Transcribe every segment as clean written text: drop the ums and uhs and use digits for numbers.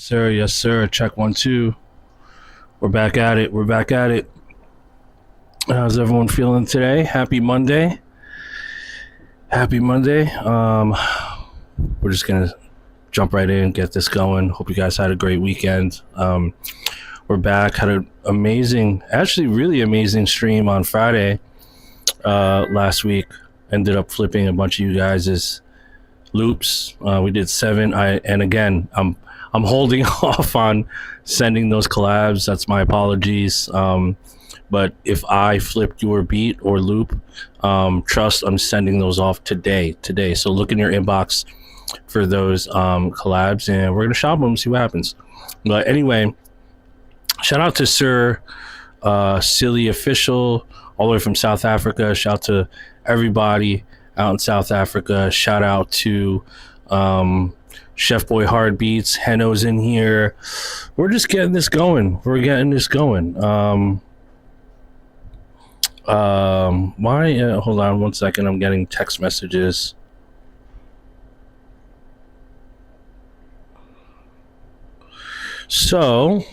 sir. Yes, sir. Check 1 2. We're back at it. We're back at it. How's everyone feeling today? Happy Monday. Happy Monday. We're just gonna jump right in, get this going. Hope you guys had a great weekend. We're back. Had an amazing, actually really amazing stream on Friday last week. Ended up flipping a bunch of you guys' loops. We did 7. And again, I'm holding off on sending those collabs. That's my apologies. But if I flipped your beat or loop, trust I'm sending those off today. So look in your inbox for those collabs, and we're gonna shop them, see what happens. But anyway, shout out to Sir Silly Official, all the way from South Africa. Shout out to everybody out in South Africa. Shout out to Chef Boy Hard Beats. Heno's in here. We're just getting this going. Hold on 1 second. I'm getting text messages. So,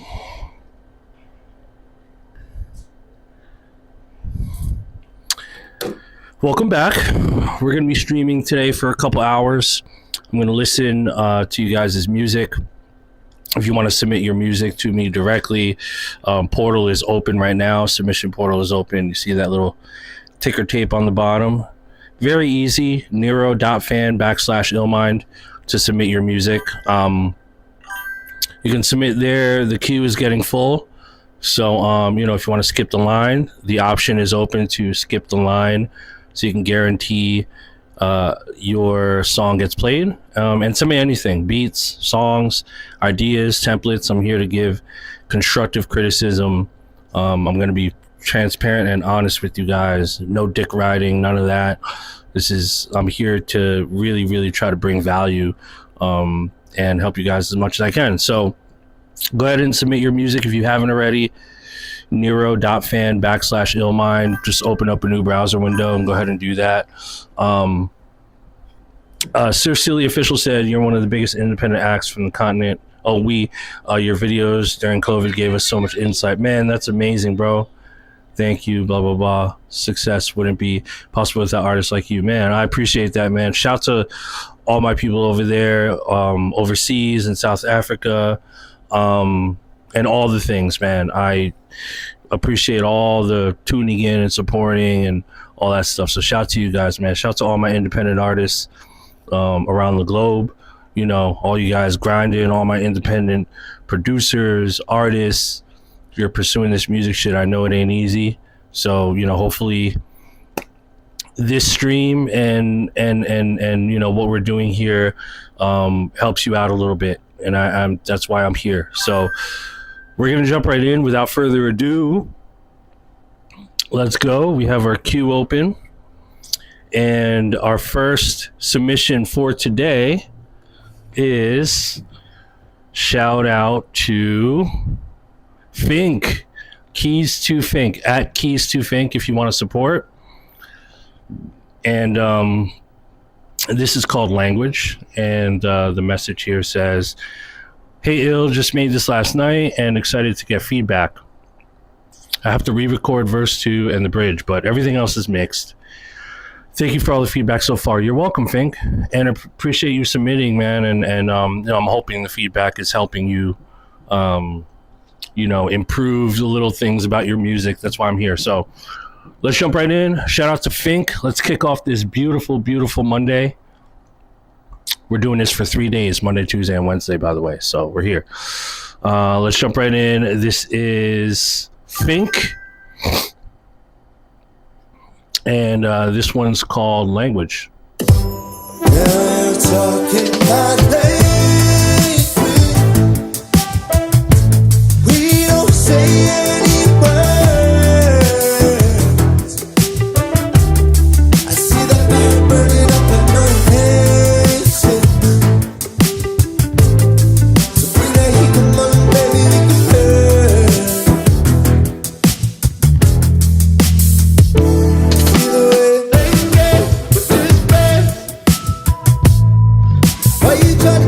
welcome back. We're going to be streaming today for a couple hours. I'm going to listen to you guys' music. If you want to submit your music to me directly, portal is open right now. Submission portal is open. You see that little ticker tape on the bottom. Very easy. Nero.fan/illmind to submit your music. You can submit there. The queue is getting full. So, if you want to skip the line, the option is open to skip the line. So you can guarantee your song gets played, and send me anything, beats, songs, ideas, templates. I'm here to give constructive criticism. I'm going to be transparent and honest with you guys. No dick riding, none of that. I'm here to really try to bring value and help you guys as much as I can. So go ahead and submit your music if you haven't already. Nero.fan/illmind. Just open up a new browser window and go ahead and do that. Sir Silly Official said, you're one of the biggest independent acts from the continent. Your videos during COVID gave us so much insight. Man, that's amazing, bro. Thank you, blah, blah, blah. Success wouldn't be possible without artists like you. Man, I appreciate that, man. Shout to all my people over there, overseas in South Africa, and all the things, man. I appreciate all the tuning in and supporting and all that stuff. So shout to you guys, man. Shout to all my independent artists around the globe. All you guys grinding, all my independent producers, artists. You're pursuing this music shit. I know it ain't easy. So, hopefully this stream and what we're doing here helps you out a little bit. And that's why I'm here. So we're going to jump right in without further ado. Let's go. We have our queue open. And our first submission for today is shout out to Fink. Keys to Fink. At Keys to Fink if you want to support. And this is called Language. And the message here says, hey, Ill, just made this last night and excited to get feedback. I have to re-record verse 2 and the bridge, but everything else is mixed. Thank you for all the feedback so far. You're welcome, Fink. And I appreciate you submitting, man. And I'm hoping the feedback is helping you, improve the little things about your music. That's why I'm here. So let's jump right in. Shout out to Fink. Let's kick off this beautiful, beautiful Monday. We're doing this for 3 days, Monday, Tuesday, and Wednesday, by the way. So we're here. Let's jump right in. This is Fink. And this one's called Language. Now you're talking about language. We don't say any words. I see that fire burning up in my nation. So bring that heat, come on, baby, we can burn. See the way they get with this breath. Why you trying to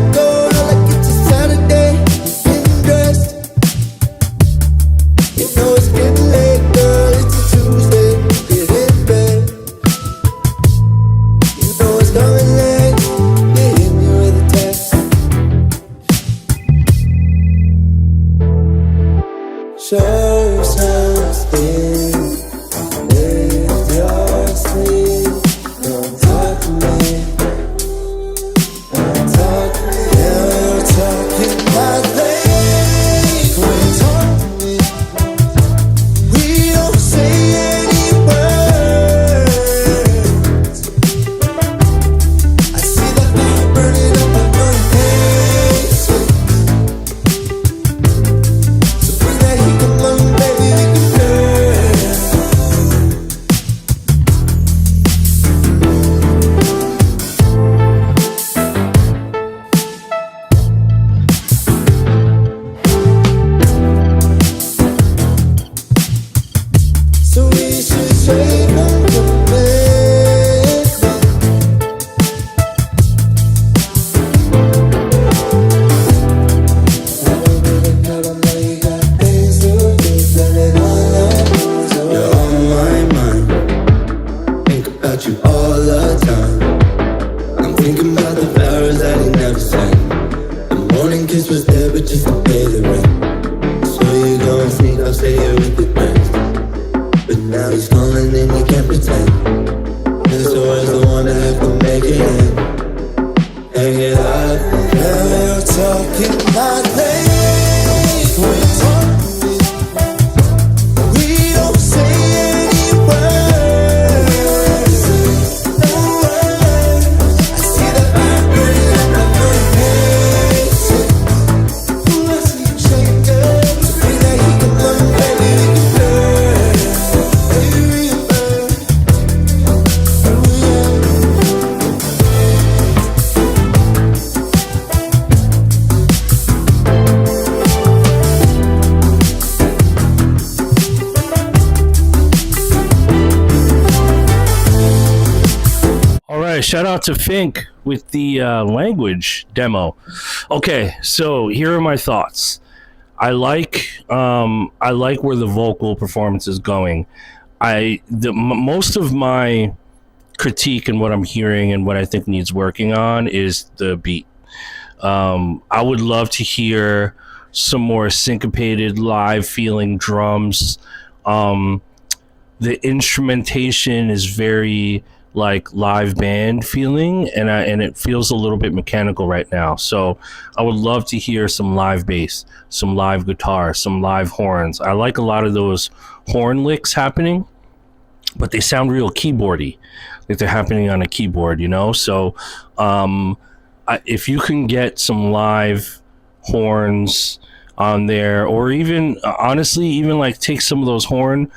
kiss was there, but just to pay the rent. So you go and sneak, I'll stay here with your friends. But now he's calling and you can't pretend. And so I don't wanna have to make it end. Hang it up. Now you're talking my language. We don't say any words. No words. I see the fire burning up my face. Ooh, I see you shaking. Say that he can come, baby, we can burn. Baby, we can burn. Oh yeah. All right, shout out to Fink with the language demo. Okay, so here are my thoughts. I like where the vocal performance is going. Most of my critique and what I'm hearing and what I think needs working on is the beat. I would love to hear some more syncopated, live feeling drums. The instrumentation is very like live band feeling, and it feels a little bit mechanical right now. So I would love to hear some live bass, some live guitar, some live horns. I like a lot of those horn licks happening, but they sound real keyboardy, like they're happening on a keyboard, you know? So if you can get some live horns on there, or even honestly, even like take some of those horn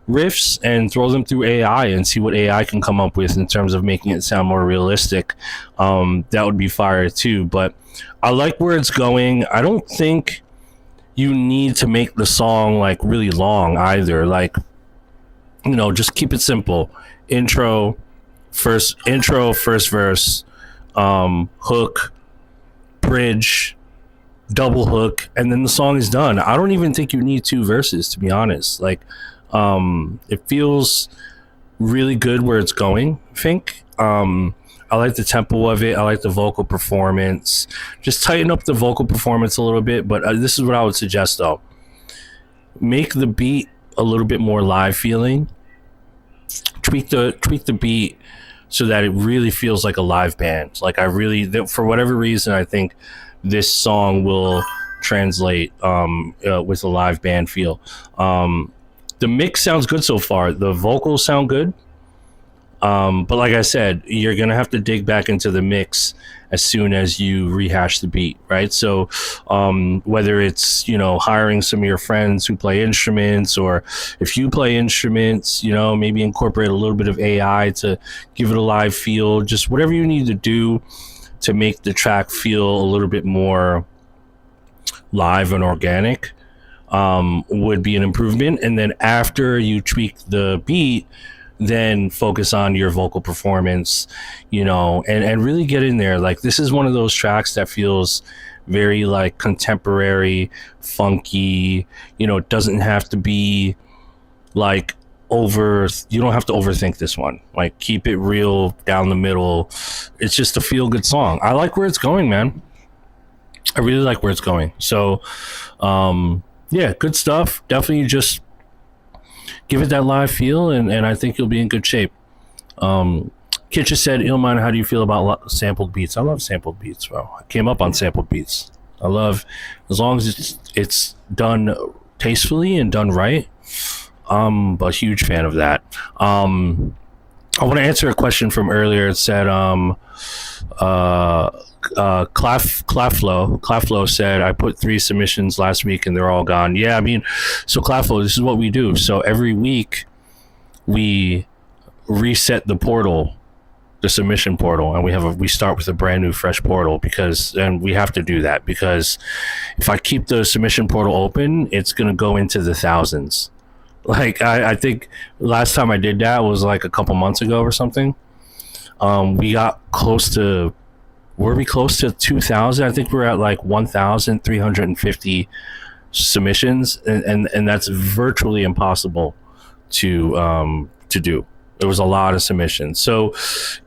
riffs and throw them through AI and see what AI can come up with in terms of making it sound more realistic, that would be fire too. But I like where it's going. I don't think you need to make the song like really long either. Like, you know, just keep it simple. Intro, first verse, hook, bridge, double hook, and then the song is done. I don't even think you need two verses, to be honest. Like, it feels really good where it's going, I think. I like the tempo of it. I like the vocal performance. Just tighten up the vocal performance a little bit, but this is what I would suggest though. Make the beat a little bit more live feeling. Tweak the beat so that it really feels like a live band. Like for whatever reason, I think this song will translate with a live band feel. The mix sounds good so far. The vocals sound good. But like I said, you're going to have to dig back into the mix as soon as you rehash the beat, right? So whether it's, you know, hiring some of your friends who play instruments, or if you play instruments, you know, maybe incorporate a little bit of AI to give it a live feel, just whatever you need to do to make the track feel a little bit more live and organic. Would be an improvement. And then after you tweak the beat, then focus on your vocal performance, you know, and really get in there. Like, this is one of those tracks that feels very like contemporary, funky, you know. It doesn't have to be like you don't have to overthink this one. Like, keep it real down the middle. It's just a feel good song. I like where it's going, man. I really like where it's going. So yeah, good stuff. Definitely just give it that live feel, and I think you'll be in good shape. Kitcha said, Illmind, how do you feel about sampled beats? I love sampled beats, bro. I came up on sampled beats. I love, as long as it's done tastefully and done right. I'm a huge fan of that. I want to answer a question from earlier. It said, Claflow said, I put 3 submissions last week and they're all gone. Yeah, I mean, so Claflow, this is what we do. So every week we reset the portal, the submission portal, and we start with a brand new fresh portal, and we have to do that because if I keep the submission portal open, it's going to go into the thousands. Like, I think last time I did that was like a couple months ago or something. We got were we close to 2,000? I think we're at like 1,350 submissions, and that's virtually impossible to do. There was a lot of submissions. So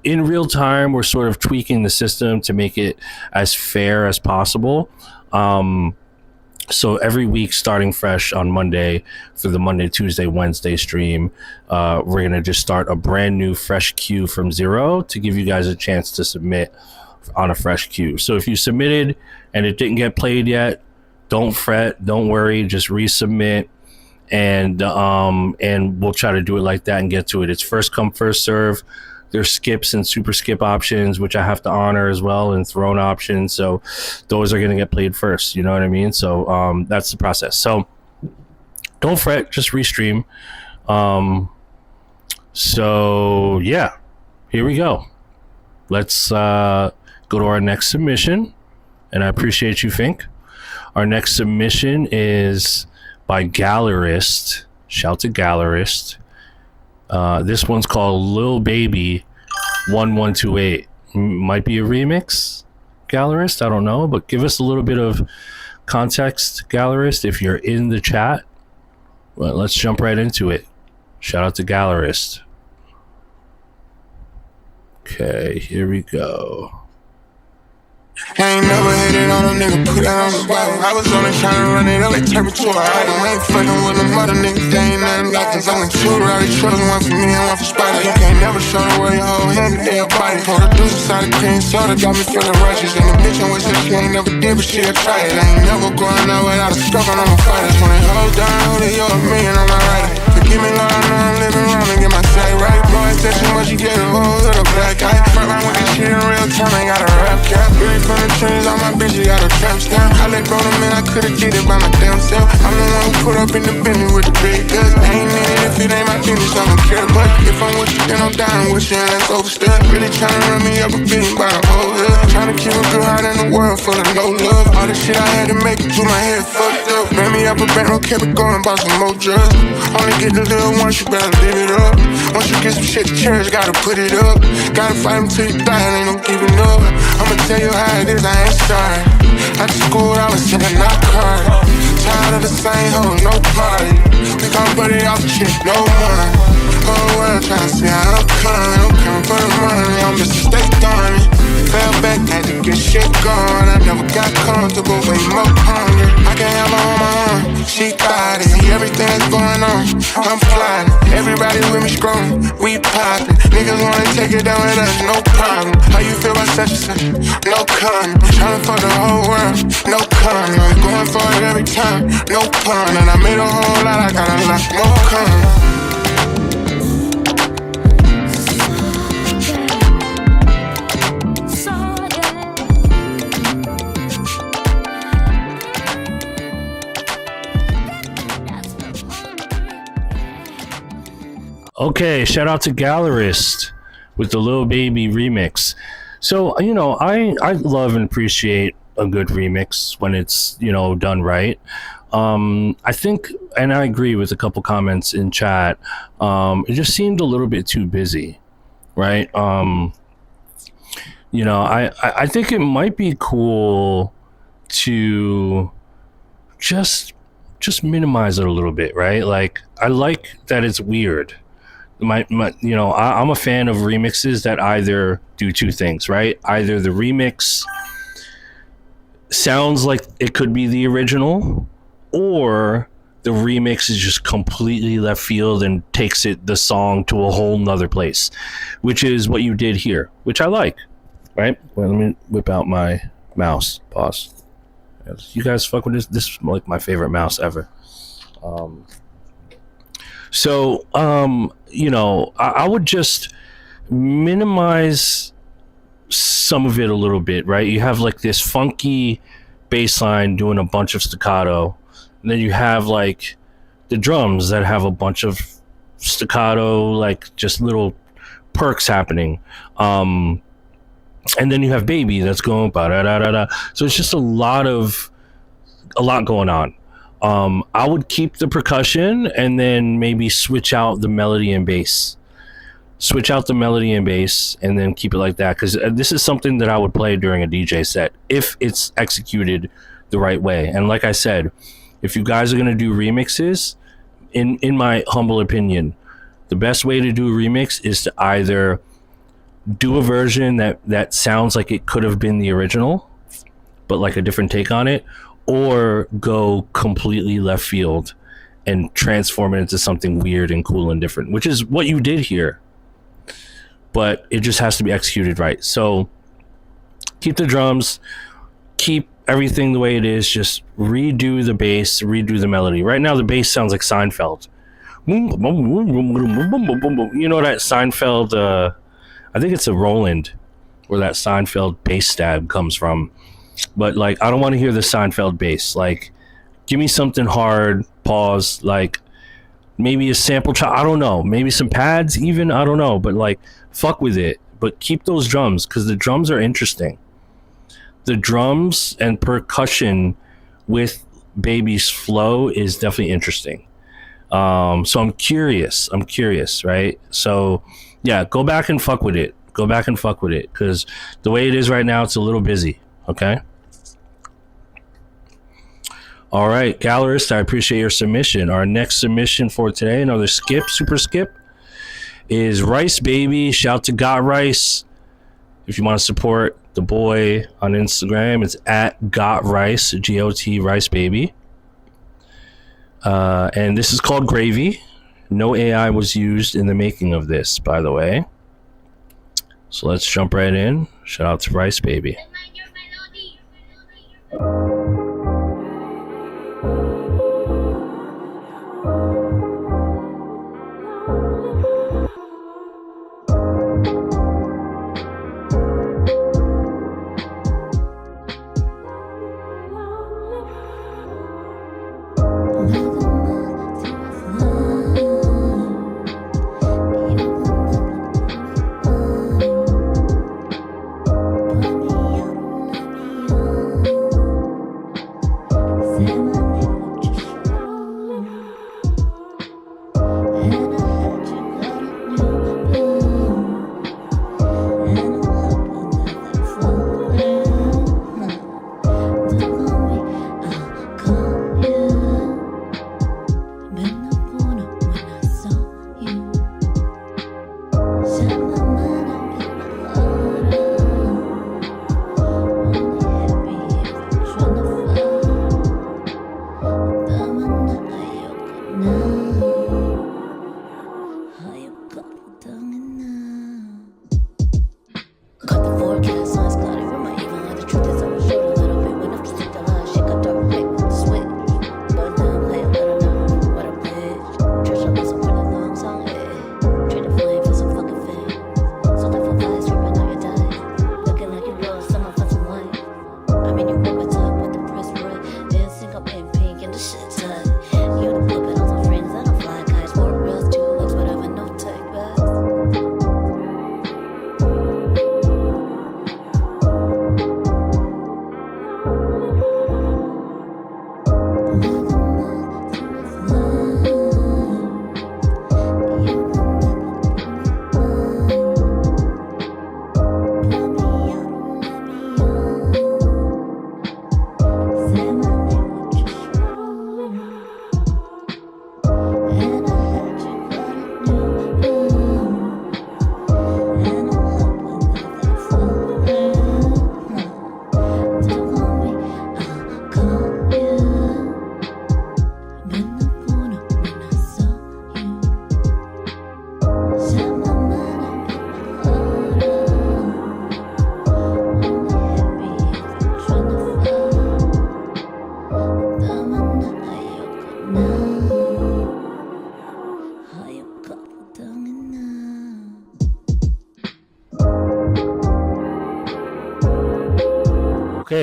in real time, we're sort of tweaking the system to make it as fair as possible. So every week, starting fresh on Monday for the Monday, Tuesday, Wednesday stream, we're going to just start a brand new fresh queue from zero to give you guys a chance to submit on a fresh queue. So if you submitted and it didn't get played yet, don't fret, don't worry, just resubmit. And we'll try to do it like that and get to it. It's first come, first serve. There's skips and super skip options, which I have to honor as well, and throne options. So those are going to get played first. You know what I mean? So that's the process. So don't fret, just restream. So yeah, here we go. Let's go to our next submission. And I appreciate you, Fink. Our next submission is by Gallerist. Shout to Gallerist. This one's called Lil Baby 1128. Might be a remix, Gallerist. I don't know, but give us a little bit of context, Gallerist, if you're in the chat. Well, let's jump right into it. Shout out to Gallerist. Okay, here we go. I ain't never hit it on a nigga, put that on the bottom. I was only trying to run it up, like turn it to a item. I ain't fucking with them other niggas, they ain't nothing like this. Only two rowdy trucks, one for me and one for Spider. You can't never show the way your whole hand in your body. Pour the deuce inside the cream soda, got me feeling righteous. And the bitch on which she ain't never did, but she'll try it. I ain't never going out without a struggle on my fighters. When they hold down, hold it, you're a million on my rider. Forgive me, Lord, I know I'm living wrong and get my say right. Boy, attention, what you get a whole little black eye. Front line with this shit in real time, ain't got a rap cap. Really from the trees, all my bitches got a trap stamp. I let go them in, I could've did it by my damn self. I'm the one who put up in the Bentley with the big guns. I ain't in it if it ain't my business, I don't care. But if I'm with you, then I'm down with you, and let's overstep. Really tryna run me up a billion by the whole hood. Tryna keep a girl out in the world full of no love. All the shit I had to make it through my head fucked up. Ran me up a bank, kept it going, bought some more drugs. Only get the little once, you better live it up. Once you get some shit to cherish, gotta put it up. Gotta fight them till you die, and ain't no giving up. I'ma tell you how it is, I ain't sorry. I just schooled, I was sitting, not crying. Tired of the same hoe, no party. We gon' put it off shit, no money. Whole world tryna see how I'm coming for the money, I'm Mr. Stay Thorny. Fell back, had to get shit going. I never got comfortable, way more hungry. I can't have her on my own, she got it. See everything that's going on, I'm flying. Everybody with me scrolling, we poppin'. Niggas wanna take it down with us, no problem. How you feel about such and such? No comment. Tryna fuck the whole world, no comment. I'm going for it every time, no pun. And I made a whole lot, I got a lot more coming. Okay, shout out to Gallerist with the Lil Baby remix. So, you know, I love and appreciate a good remix when it's, you know, done right. I think, and I agree with a couple comments in chat, it just seemed a little bit too busy, right? You know, I think it might be cool to just minimize it a little bit, right? Like, I like that it's weird. My you know, I'm a fan of remixes that either do two things, right? Either the remix sounds like it could be the original, or the remix is just completely left field and takes the song to a whole nother place, which is what you did here, which I like, right? Well, let me whip out my mouse. Pause. You guys fuck with this? This is like my favorite mouse ever. So, you know, I would just minimize some of it a little bit, right? You have like this funky bass line doing a bunch of staccato, and then you have like the drums that have a bunch of staccato, like just little perks happening. And then you have Baby that's going ba-da-da-da-da. So it's just a lot going on. I would keep the percussion and then maybe switch out the melody and bass. Switch out the melody and bass and then keep it like that, because this is something that I would play during a DJ set if it's executed the right way. And like I said, if you guys are going to do remixes, in my humble opinion, The best way to do a remix is to either do a version that sounds like it could have been the original, but like a different take on it, or go completely left field and transform it into something weird and cool and different, which is what you did here. But it just has to be executed right. So keep the drums, keep everything the way it is, just redo the bass, redo the melody. Right now the bass sounds like Seinfeld. You know that Seinfeld, I think it's a Roland where that Seinfeld bass stab comes from. But like, I don't want to hear the Seinfeld bass. Like, give me something hard, pause, like maybe a sample I don't know, maybe some pads even, I don't know, but like fuck with it. But keep those drums, because the drums are interesting. The drums and percussion with Baby's flow is definitely interesting. So I'm curious, right? So yeah, go back and fuck with it. Because the way it is right now, it's a little busy. Okay. All right, Gallerist, I appreciate your submission. Our next submission for today, another super skip, is Rice Baby. Shout to Got Rice. If you want to support the boy on Instagram, it's at Got Rice, G-O-T Rice Baby. And this is called Gravy. No AI was used in the making of this, by the way. So let's jump right in. Shout out to Rice Baby.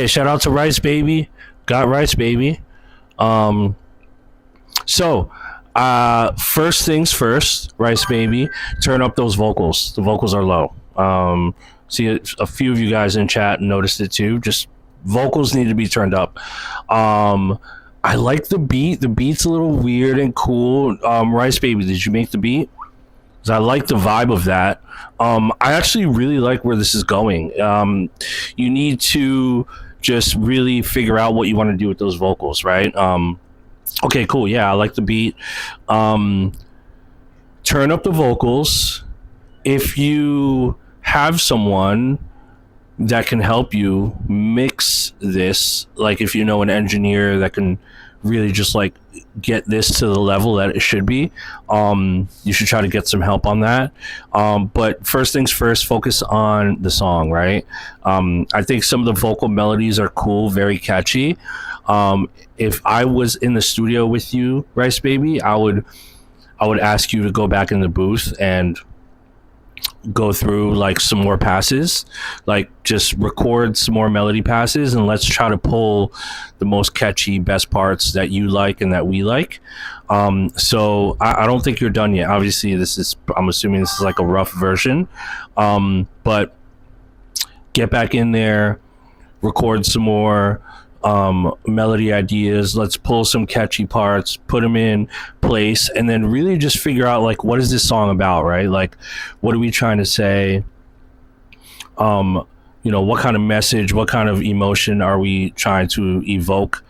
Okay, shout out to Rice Baby. Got Rice Baby. So first things first, Rice Baby, turn up those vocals. The vocals are low. See a few of you guys in chat noticed it too. Just vocals need to be turned up. I like the beat. The beat's a little weird and cool. Rice Baby, did you make the beat? 'Cause I like the vibe of that. I actually really like where this is going. You need to just really figure out what you want to do with those vocals, right? Okay, cool. Yeah, I like the beat. turn up the vocals. If you have someone that can help you mix this, like if you know an engineer that can really just like get this to the level that it should be, you should try to get some help on that. But first things first, focus on the song, right? I think some of the vocal melodies are cool, very catchy. If I was in the studio with you, Rice Baby, I would ask you to go back in the booth and go through like some more passes, like just record some more melody passes, and let's try to pull the most catchy, best parts that you like and that we like. So I don't think you're done yet. Obviously, I'm assuming this is like a rough version, but get back in there, record some more melody ideas. Let's pull some catchy parts, put them in place, and then really just figure out like, what is this song about, right? Like, what are we trying to say? What kind of message, what kind of emotion are we trying to evoke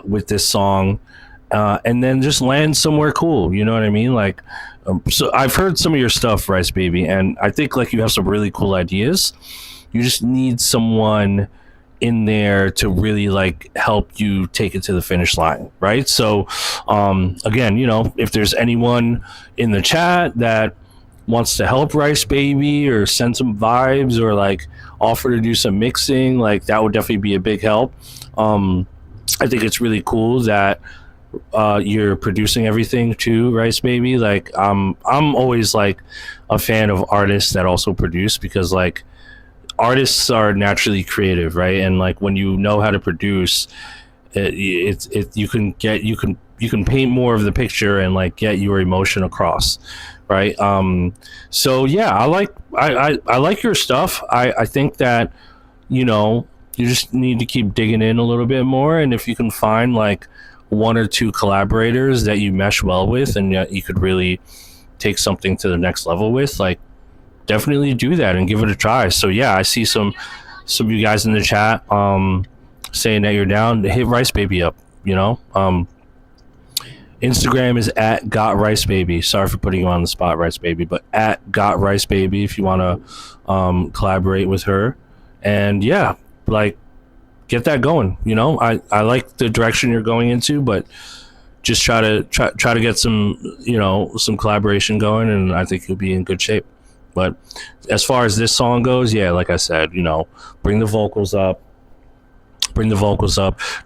with this song? And then just land somewhere cool, you know what I mean? Like, so I've heard some of your stuff, Rice Baby, and I think like you have some really cool ideas. You just need someone in there to really like help you take it to the finish line, right? So again, if there's anyone in the chat that wants to help Rice Baby or send some vibes or like offer to do some mixing, like that would definitely be a big help. I think it's really cool that you're producing everything too, Rice Baby. Like I'm always like a fan of artists that also produce, because like artists are naturally creative, right? And like when you know how to produce, you can paint more of the picture and like get your emotion across, right? So yeah, I like your stuff. I think that you just need to keep digging in a little bit more, and if you can find like one or two collaborators that you mesh well with and you could really take something to the next level with, like definitely do that and give it a try. So yeah, I see some of you guys in the chat saying that you're down. Hit Rice Baby up, Instagram is at @GotRiceBaby. Sorry for putting you on the spot, Rice Baby, but at @GotRiceBaby if you want to collaborate with her. And yeah, like get that going. I like the direction you're going into, but just try to get some some collaboration going, and I think you'll be in good shape. But as far as this song goes, yeah, like I said, bring the vocals up,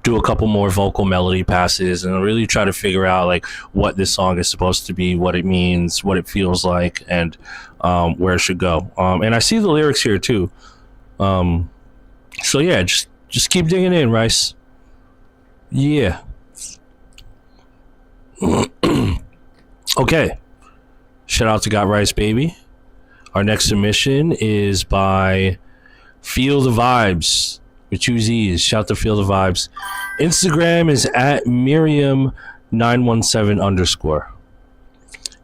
do a couple more vocal melody passes, and really try to figure out like what this song is supposed to be, what it means, what it feels like, and where it should go. And I see the lyrics here too. So yeah, just keep digging in, Rice. Yeah. Okay. Shout out to Got Rice Baby. Our next submission is by Feel the Vibes with 2 Z's. Shout to Feel the Vibes. Instagram is at Miriam917_.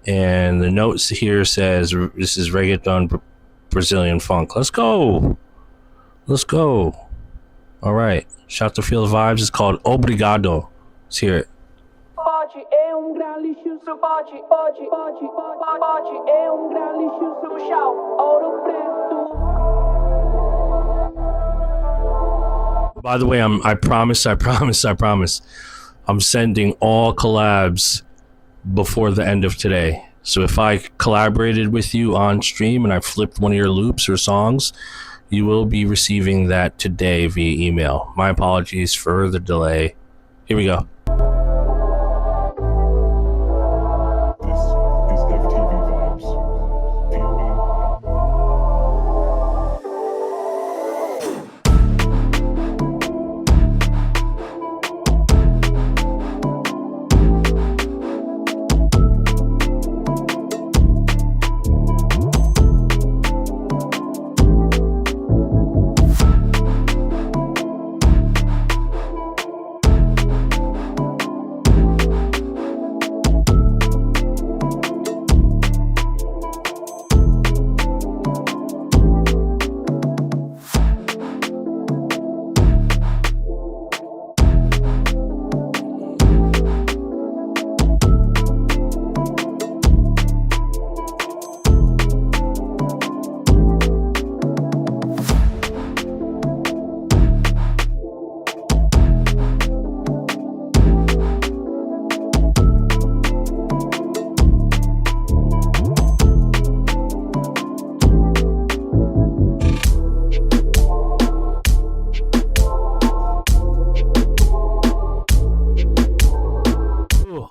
And the notes here says this is reggaeton Brazilian funk. Let's go. All right. Shout to Feel the Vibes. It's called Obrigado. Let's hear it. Pode, é grande lixo, pode, é grande lixo, chão, ouro preto. By the way, I promise, I'm sending all collabs before the end of today. So if I collaborated with you on stream and I flipped one of your loops or songs, you will be receiving that today via email. My apologies for the delay. Here we go.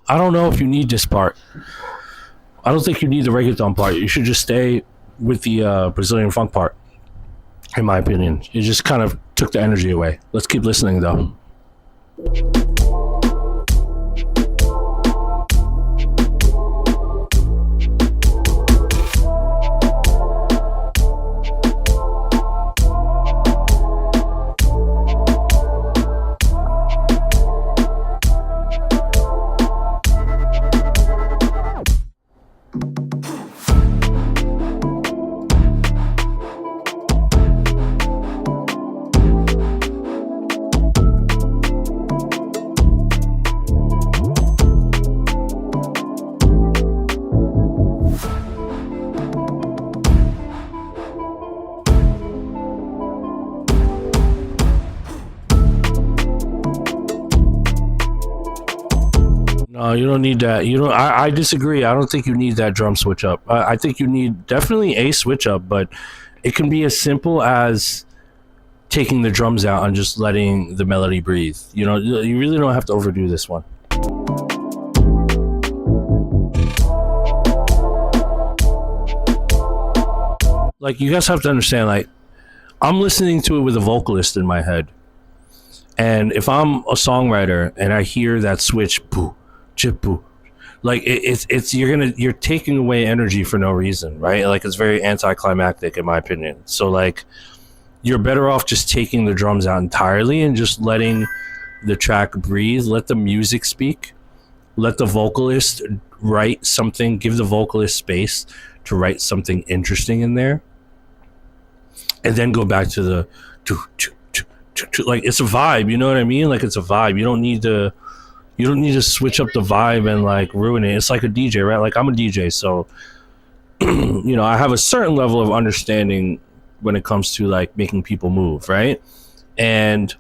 I don't know if you need this part. I don't think you need the reggaeton part. You should just stay with the Brazilian funk part, in my opinion. It just kind of took the energy away. Let's keep listening, though. No, you don't need that. You don't. I disagree. I don't think you need that drum switch up. I think you need definitely a switch up, but it can be as simple as taking the drums out and just letting the melody breathe. You know, you really don't have to overdo this one. Like, you guys have to understand, like, I'm listening to it with a vocalist in my head. And if I'm a songwriter and I hear that switch, boo, chip, boo, like it's you're taking away energy for no reason, right? Like, it's very anticlimactic in my opinion. So like, you're better off just taking the drums out entirely and just letting the track breathe, let the music speak, let the vocalist write something, give the vocalist space to write something interesting in there, and then go back to the like, it's a vibe, you know what I mean? Like, it's a vibe. You don't need to switch up the vibe and like ruin it. It's like a DJ, right? Like, I'm a DJ, so you know, I have a certain level of understanding when it comes to like making people move, right? And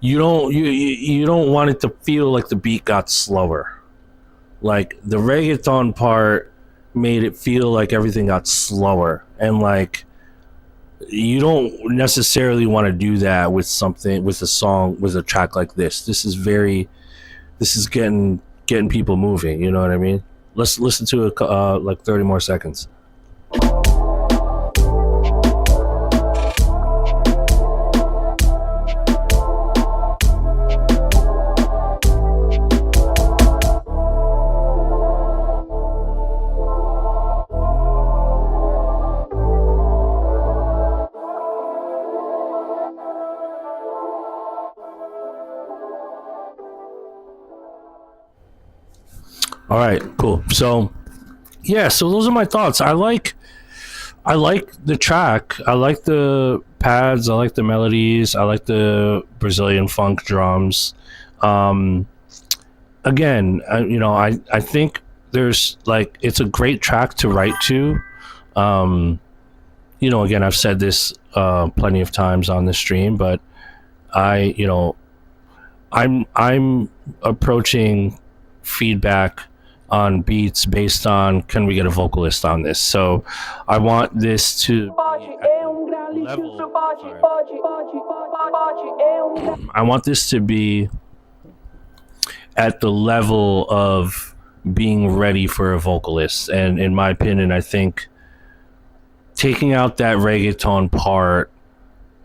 you don't want it to feel like the beat got slower. Like, the reggaeton part made it feel like everything got slower, and like, you don't necessarily want to do that with something, with a song, with a track like this. This is getting people moving, you know what I mean? Let's listen to it like 30 more seconds. All right, cool. So, yeah, so those are my thoughts. I like the track. I like the pads. I like the melodies. I like the Brazilian funk drums. Again, I think there's like, it's a great track to write to. Again, I've said this plenty of times on the stream, but I'm approaching feedback on beats based on, can we get a vocalist on this? So I want this to I want this to be at the level of being ready for a vocalist. And in my opinion, I think taking out that reggaeton part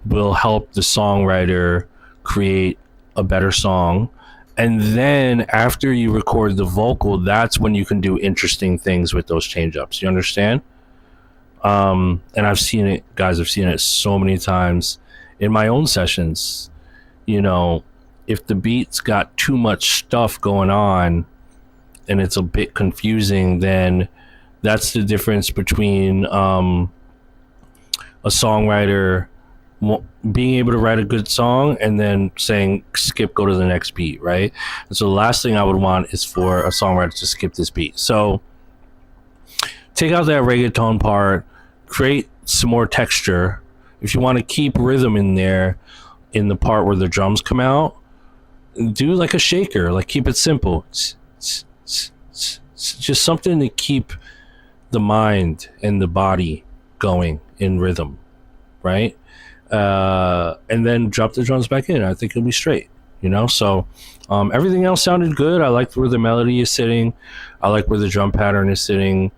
will help the songwriter create a better song. And then after you record the vocal, that's when you can do interesting things with those change-ups. You understand? And I've seen it, guys. I've seen it so many times in my own sessions. You know, if the beat's got too much stuff going on and it's a bit confusing, then that's the difference between a songwriter being able to write a good song and then saying skip, go to the next beat, right? And so the last thing I would want is for a songwriter to skip this beat. So take out that reggaeton part, create some more texture. If you want to keep rhythm in there, in the part where the drums come out, do like a shaker, like keep it simple. Just something to keep the mind and the body going in rhythm, right? And then drop the drums back in. I think it'll be straight. you know. So everything else sounded good. I liked where the melody is sitting. I like where the drum pattern is sitting.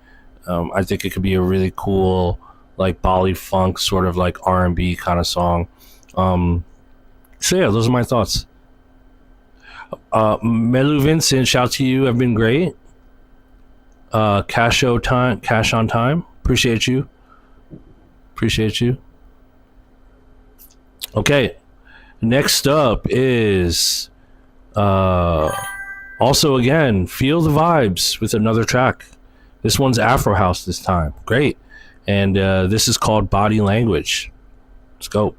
I think it could be a really cool, like Bali funk, sort of like R&B kind of song. So yeah, those are my thoughts. Melu Vincent, shout to you. Have been great. Cash on time. Appreciate you. Okay. Next up is also again, Feel the Vibes with another track. This one's Afro House this time. Great. And this is called Body Language. Let's go.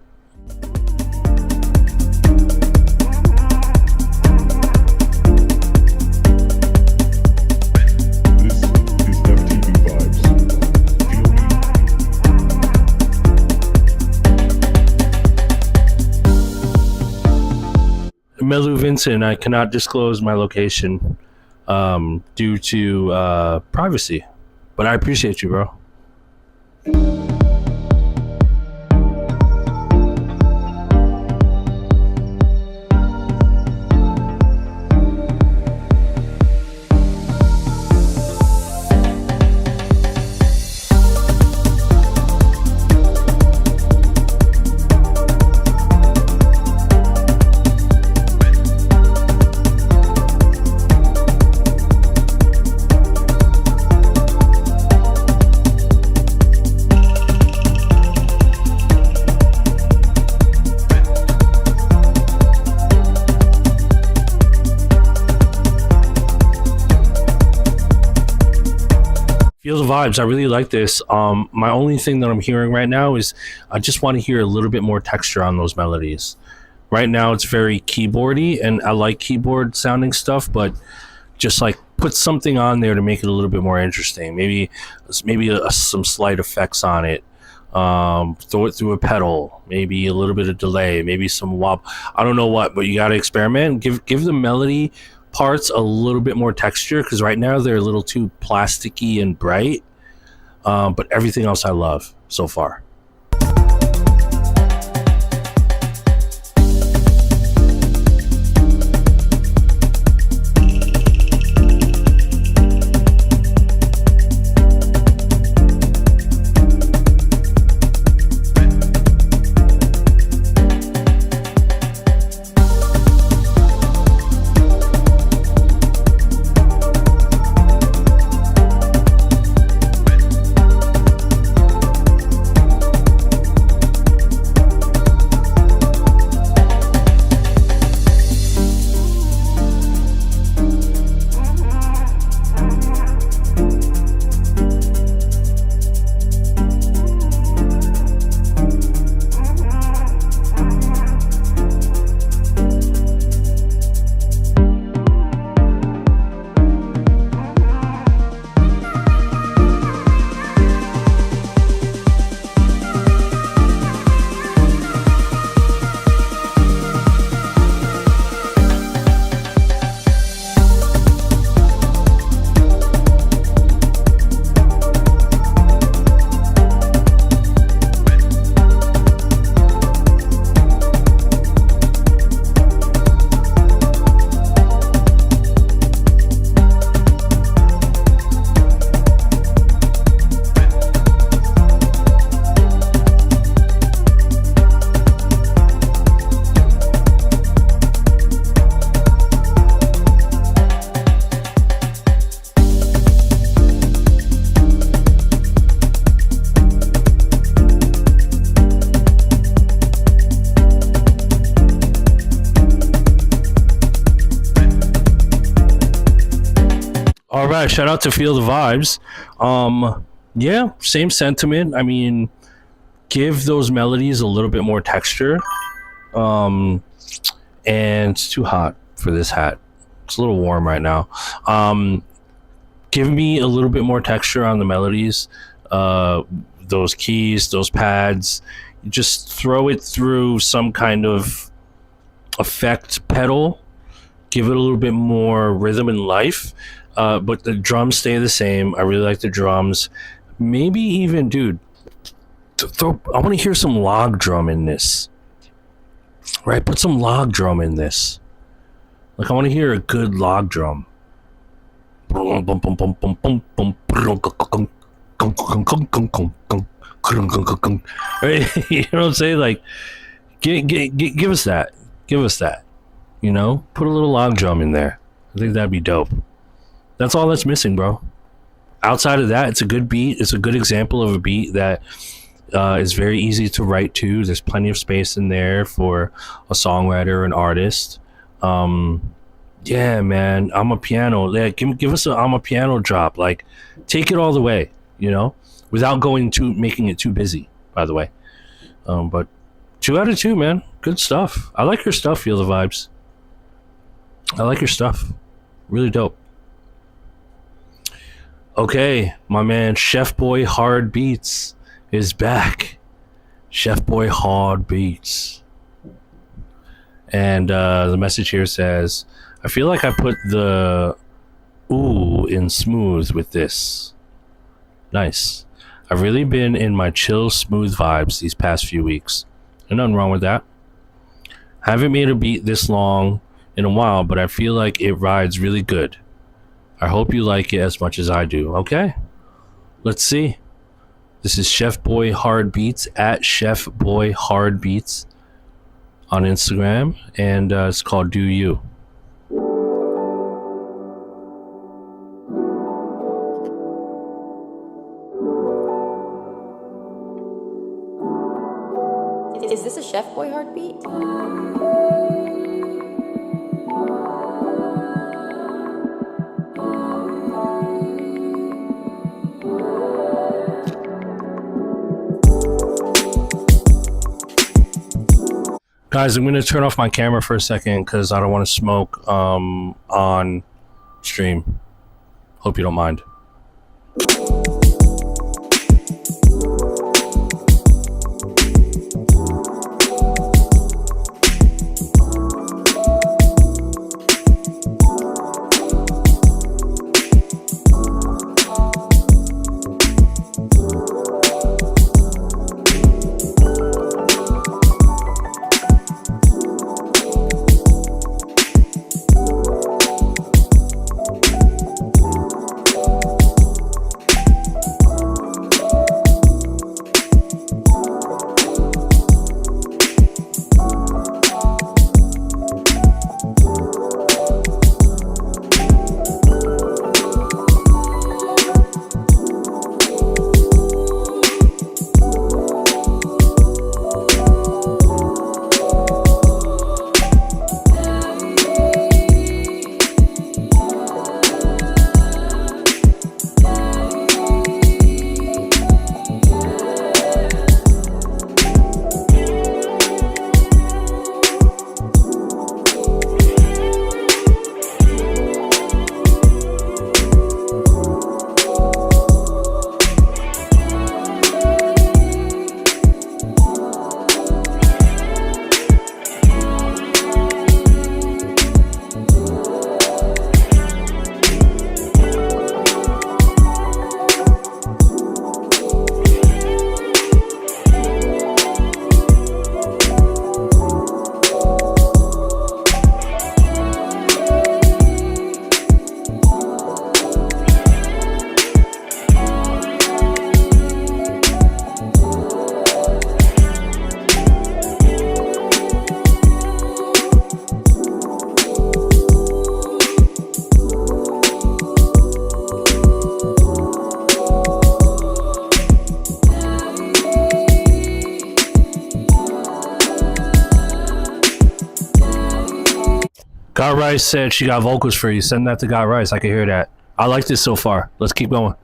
Melu Vincent, I cannot disclose my location due to privacy, but I appreciate you, bro. Feel the Vibes. I really like this. My only thing that I'm hearing right now is I just want to hear a little bit more texture on those melodies. Right now it's very keyboardy, and I like keyboard sounding stuff, but just like put something on there to make it a little bit more interesting. Maybe some slight effects on it. Throw it through a pedal, maybe a little bit of delay, maybe some wobble. I don't know what, but you got to experiment. Give the melody parts a little bit more texture, because right now they're a little too plasticky and bright, but everything else I love so far. All right, shout out to Feel the Vibes. Yeah, same sentiment. I mean, give those melodies a little bit more texture. And it's too hot for this hat. It's a little warm right now. Give me a little bit more texture on the melodies. Those keys, those pads. Just throw it through some kind of effect pedal. Give it a little bit more rhythm and life. But the drums stay the same. I really like the drums. Maybe even, dude, I want to hear some log drum in this. Right? Put some log drum in this. Like I want to hear a good log drum. You know what I'm saying? Like, give us that. Give us that. You know, put a little log drum in there. I think that'd be dope. That's all that's missing, bro. Outside of that, it's a good beat. It's a good example of a beat that is very easy to write to. There's plenty of space in there for a songwriter or an artist. Yeah, man, I'm a piano. Yeah, give us a I'm a piano drop. Like, take it all the way, you know, without making it too busy. By the way, but 2 out of 2, man. Good stuff. I like your stuff. Feel the vibes. I like your stuff. Really dope. Okay, my man, Chef Boy Hard Beats is back. Chef Boy Hard Beats. And the message here says, I feel like I put the ooh in smooth with this. Nice. I've really been in my chill, smooth vibes these past few weeks. There's nothing wrong with that. Haven't made a beat this long in a while, but I feel like it rides really good. I hope you like it as much as I do. Okay, let's see. This is Chef Boy Hard Beats at Chef Boy Hard Beats on Instagram, and it's called Do You. Is this a Chef Boy heartbeat? Guys, I'm going to turn off my camera for a second because I don't want to smoke on stream. Hope you don't mind. God Rice said she got vocals for you. Send that to God Rice. I can hear that. I like this so far. Let's keep going.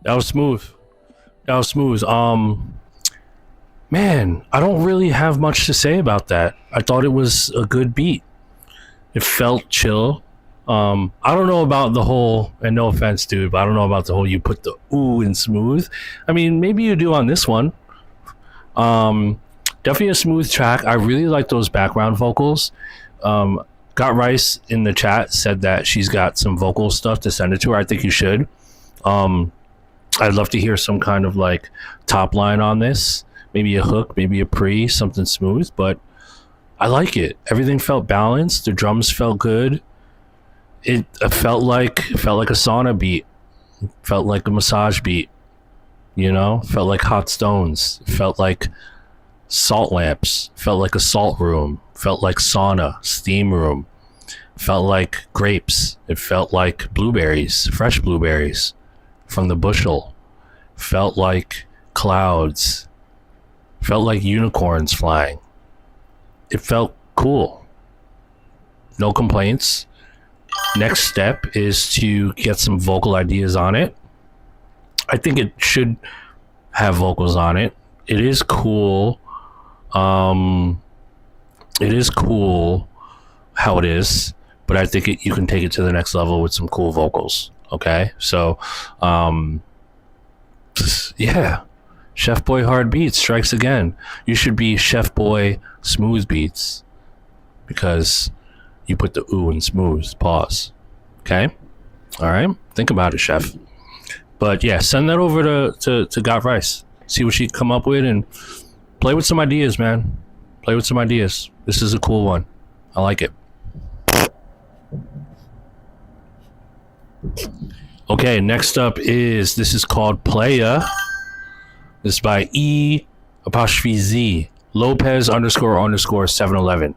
That was smooth. That was smooth. Man, I don't really have much to say about that. I thought it was a good beat. It felt chill. I don't know about the whole, and no offense, dude, but I don't know about the whole you put the ooh in smooth. I mean, maybe you do on this one. Definitely a smooth track. I really like those background vocals. Got Rice in the chat said that she's got some vocal stuff to send it to her. I think you should. I'd love to hear some kind of like top line on this. Maybe a hook, maybe a pre, something smooth, but I like it. Everything felt balanced. The drums felt good. It felt like a sauna beat. Felt like a massage beat. You know? Felt like hot stones. Felt like salt lamps. Felt like a salt room. Felt like sauna, steam room. Felt like grapes. It felt like blueberries, fresh blueberries from the bushel. Felt like clouds. Felt like unicorns flying. It felt cool. No complaints. Next step is to get some vocal ideas on it. I think it should have vocals on it. It is cool. It is cool how it is, but I think you can take it to the next level with some cool vocals. Okay, so yeah, Chef Boy Hard Beats strikes again. You should be Chef Boy Smooth Beats because you put the ooh in smooth. Pause. Okay, all right. Think about it, Chef. But yeah, send that over to Got Rice. See what she come up with and play with some ideas, man. Play with some ideas. This is a cool one. I like it. Okay, next up this is called Playa. This is by E'(Z) Lopez __ 711.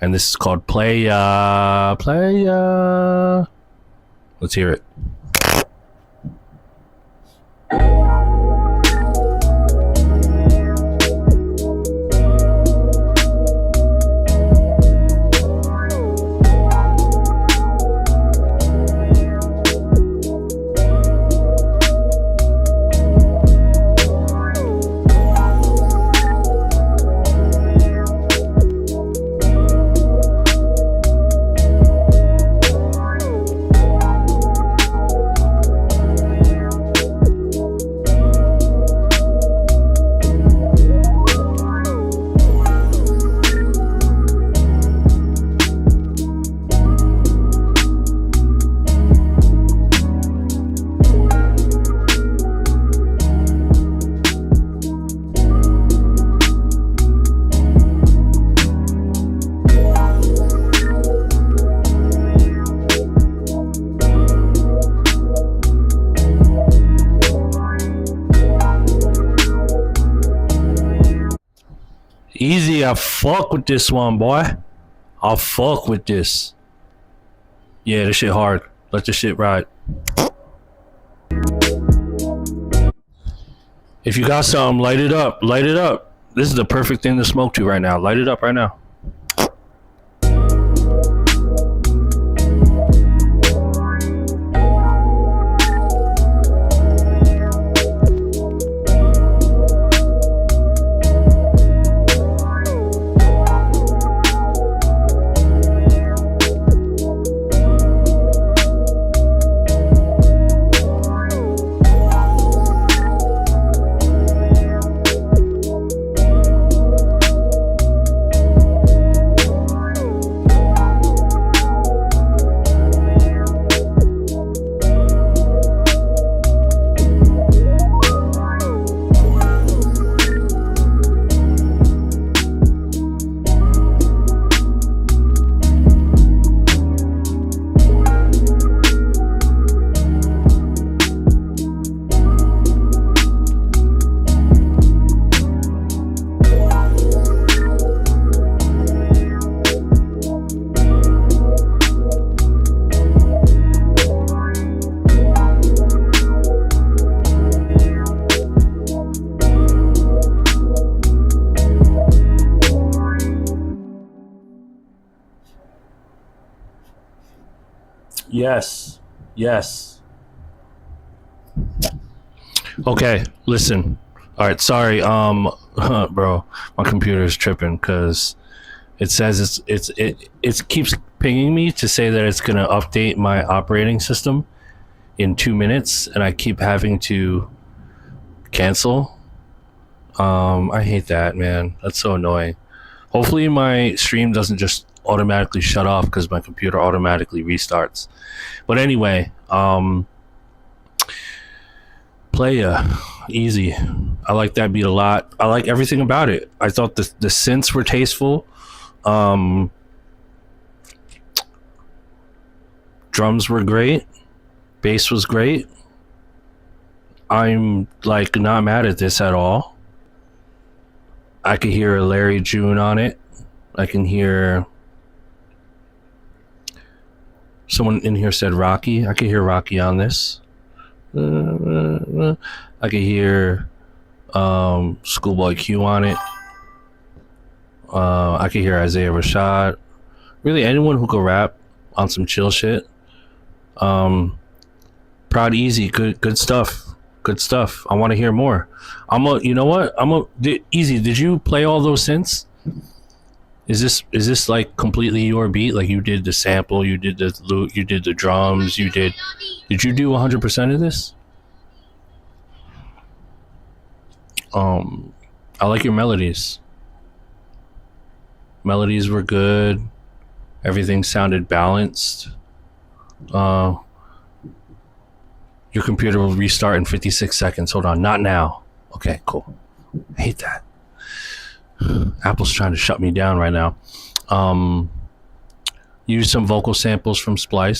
And this is called Playa. Let's hear it. Easy, I fuck with this one, boy. I'll fuck with this. Yeah, this shit hard. Let this shit ride. If you got something, light it up. Light it up. This is the perfect thing to smoke to right now. Light it up right now. Yes. Yes. Okay, listen. All right, sorry, bro, my computer is tripping because it says it keeps pinging me to say that it's gonna update my operating system in 2 minutes, and I keep having to cancel. I hate that, man. That's so annoying. Hopefully, my stream doesn't just automatically shut off because my computer automatically restarts. But anyway, Playa, easy. I like that beat a lot. I like everything about it. I thought the synths were tasteful. Drums were great. Bass was great. I'm like not mad at this at all. I could hear Larry June on it. I can hear someone in here said Rocky. I could hear Rocky on this. I could hear Schoolboy Q on it. I could hear Isaiah Rashad. Really, anyone who could rap on some chill shit. Proud Easy, good stuff. Good stuff. I want to hear more. You know what? Easy. Did you play all those synths? Is this like completely your beat? Like you did the sample, you did the loop, you did the drums, Did you do 100% of this? I like your melodies. Melodies were good. Everything sounded balanced. Your computer will restart in 56 seconds. Hold on, not now. Okay, cool. I hate that. Apple's trying to shut me down right now. Use some vocal samples from Splice.